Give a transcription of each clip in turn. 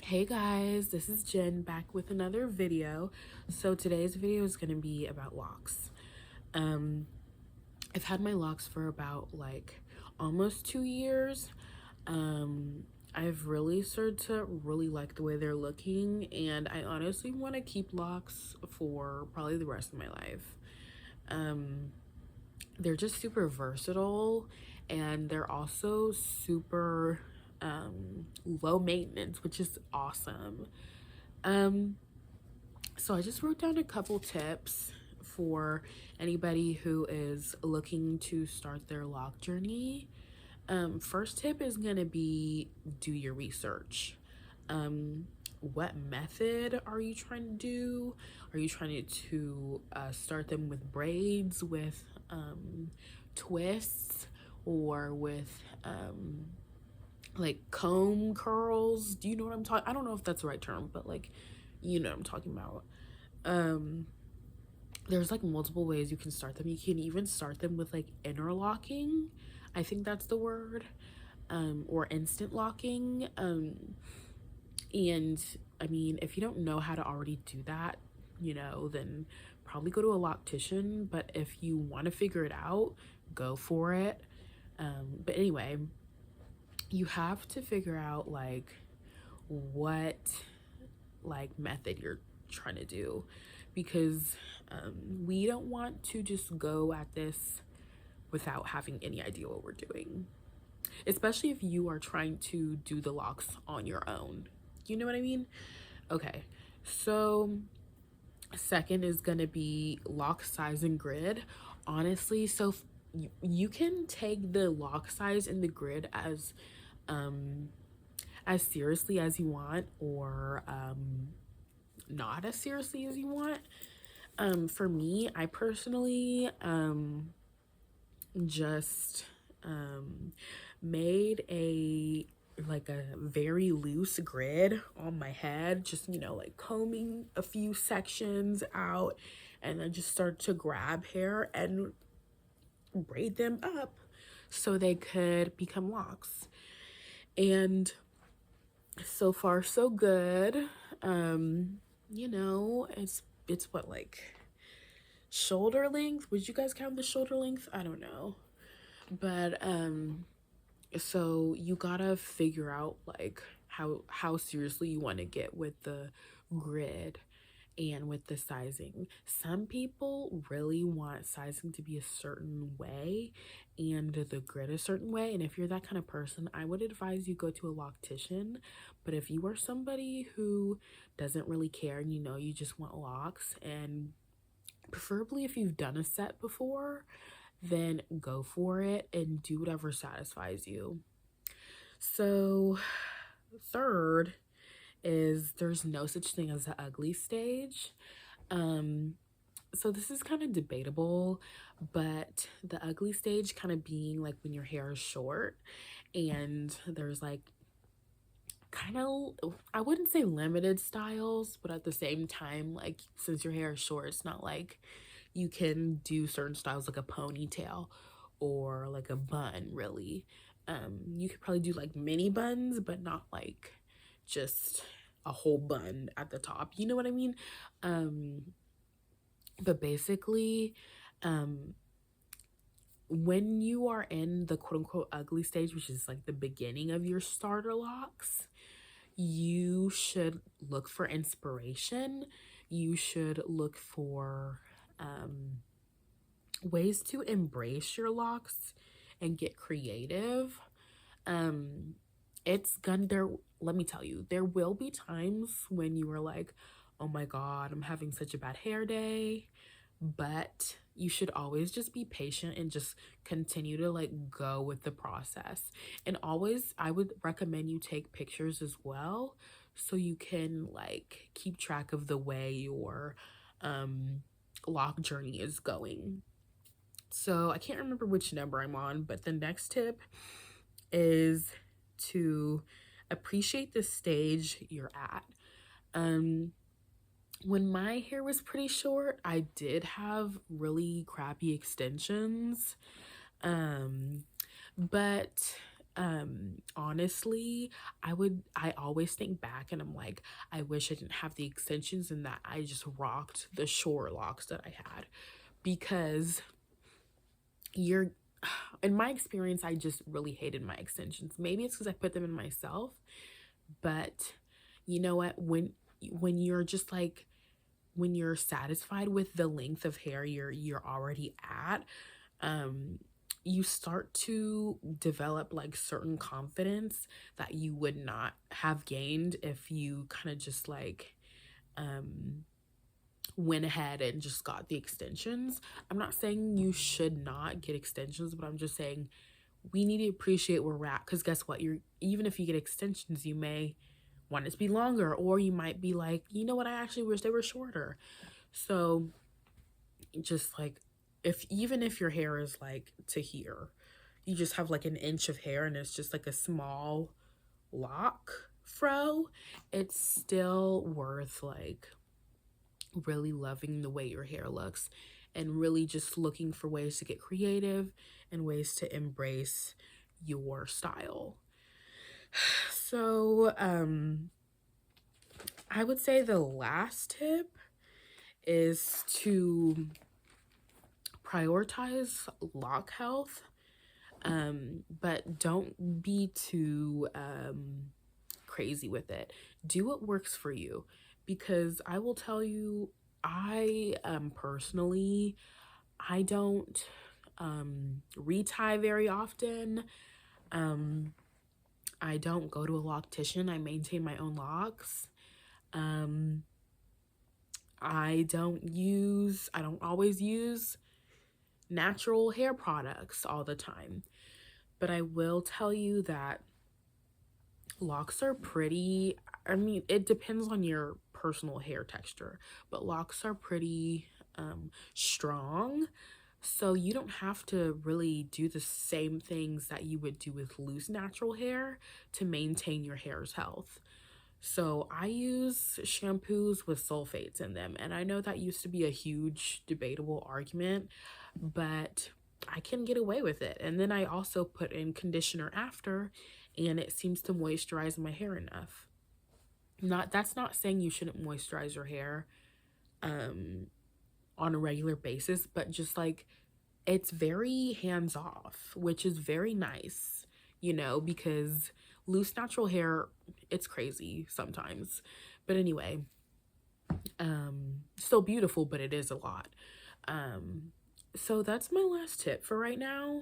Hey guys, this is Jen back with another video. So today's video is going to be about locks. Um, I've had my locks for about like almost 2 years. Um, I've really started to really like the way they're looking, and I honestly want to keep locks for probably the rest of my life. Um, they're just super versatile, and they're also super low maintenance, which is awesome. Um, so I just wrote down a couple tips for anybody who is looking to start their lock journey. First tip is gonna be do your research. What method are you trying to do? Are you trying to start them with braids, with twists, or with like comb curls? Do you know what I'm talking? I don't know if that's the right term, but like, you know what I'm talking about. Um, there's like multiple ways you can start them. You can even start them with like interlocking. I think that's the word. Or instant locking. And I mean, if you don't know how to already do that, then probably go to a loctician. But if you want to figure it out, go for it. But anyway, you have to figure out like what like method you're trying to do, because we don't want to just go at this without having any idea what we're doing, especially if you are trying to do the locks on your own. You know what I mean? Okay, so second is gonna be lock size and grid. Honestly, so you can take the lock size and the grid as seriously as you want, or not as seriously as you want. For me, I personally just made a very loose grid on my head, just like combing a few sections out, and then just start to grab hair and braid them up so they could become locks. And so far so good. It's what, like shoulder length? Would you guys count the shoulder length? I don't know. But so you gotta figure out like how seriously you want to get with the grid and with the sizing. Some people really want sizing to be a certain way and the grid a certain way, and if you're that kind of person, I would advise you go to a loctician. But if you are somebody who doesn't really care and you just want locks, and preferably if you've done a set before, then go for it and do whatever satisfies you. So third is there's no such thing as the ugly stage. um so this is kind of debatable, but the ugly stage kind of being like when your hair is short and there's like kind of, I wouldn't say limited styles, but at the same time, like since your hair is short, it's not like you can do certain styles like a ponytail or like a bun, really. You could probably do like mini buns, but not like just a whole bun at the top. You know what I mean? Um, but basically, um, when you are in the quote unquote ugly stage, which is like the beginning of your starter locks, you should look for inspiration. You should look for ways to embrace your locks and get creative. Um, it's gonna there. Let me tell you, there will be times when you are like, "Oh my God, I'm having such a bad hair day," but you should always just be patient and just continue to like go with the process. And always, I would recommend you take pictures as well, so you can like keep track of the way your um lock journey is going. So I can't remember which number I'm on, but the next tip is to appreciate the stage you're at. Um, when my hair was pretty short, I did have really crappy extensions. Um, but honestly, I always think back and I'm like, I wish I didn't have the extensions and that I just rocked the short locks that I had, because you're in my experience, I just really hated my extensions. Maybe it's because I put them in myself, but you know what, when you're just like, when you're satisfied with the length of hair you're already at, um you start to develop like certain confidence that you would not have gained if you kind of just like um went ahead and just got the extensions. I'm not saying you should not get extensions, but I'm just saying we need to appreciate where we're at, because guess what, you're, even if you get extensions, you may want it to be longer, or you might be like, you know what, I actually wish they were shorter. So just like, if even if your hair is like to here, you just have like an inch of hair and it's just like a small lock fro, it's still worth like really loving the way your hair looks and really just looking for ways to get creative and ways to embrace your style. So I would say the last tip is to prioritize lock health, but don't be too crazy with it. Do what works for you, because I will tell you, I personally, I don't retie very often. I don't go to a loctician. I maintain my own locks. I don't always use natural hair products all the time. But I will tell you that locks are pretty, I mean, it depends on your personal hair texture, but locks are pretty strong. So you don't have to really do the same things that you would do with loose natural hair to maintain your hair's health. So I use shampoos with sulfates in them. And I know that used to be a huge debatable argument, but I can get away with it. And then I also put in conditioner after, and it seems to moisturize my hair enough. That's not saying you shouldn't moisturize your hair on a regular basis, but just like, it's very hands off, which is very nice, because loose natural hair, it's crazy sometimes. But anyway, still beautiful, but it is a lot. So that's my last tip for right now.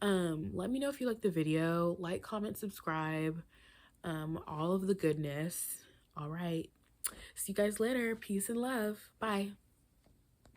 Let me know if you like the video, like, comment, subscribe, all of the goodness. All right, see you guys later. Peace and love. Bye.